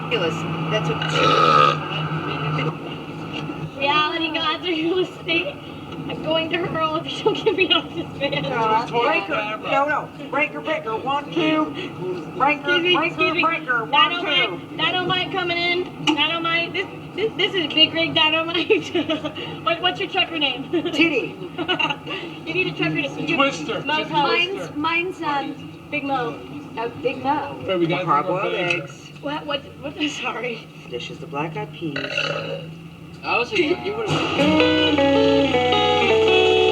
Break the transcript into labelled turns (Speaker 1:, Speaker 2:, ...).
Speaker 1: ridiculous. That's what.
Speaker 2: Reality gods are listening. I'm going to hurl if you don't get me off this van.
Speaker 1: Breaker. No. Breaker. 1, 2. Breaker.
Speaker 2: Excuse me.
Speaker 1: 1, 2.
Speaker 2: Dynamite coming in. Dynamite. This is Big Rig Dynamite. What's your trucker name?
Speaker 1: Titty.
Speaker 2: You need a trucker name.
Speaker 3: Twister.
Speaker 2: Mine's Big Mo.
Speaker 1: Big Mo.
Speaker 3: Wait, we got
Speaker 1: hard-boiled eggs.
Speaker 2: What? Sorry.
Speaker 1: Dishes the black-eyed peas.
Speaker 4: I was thinking you would have.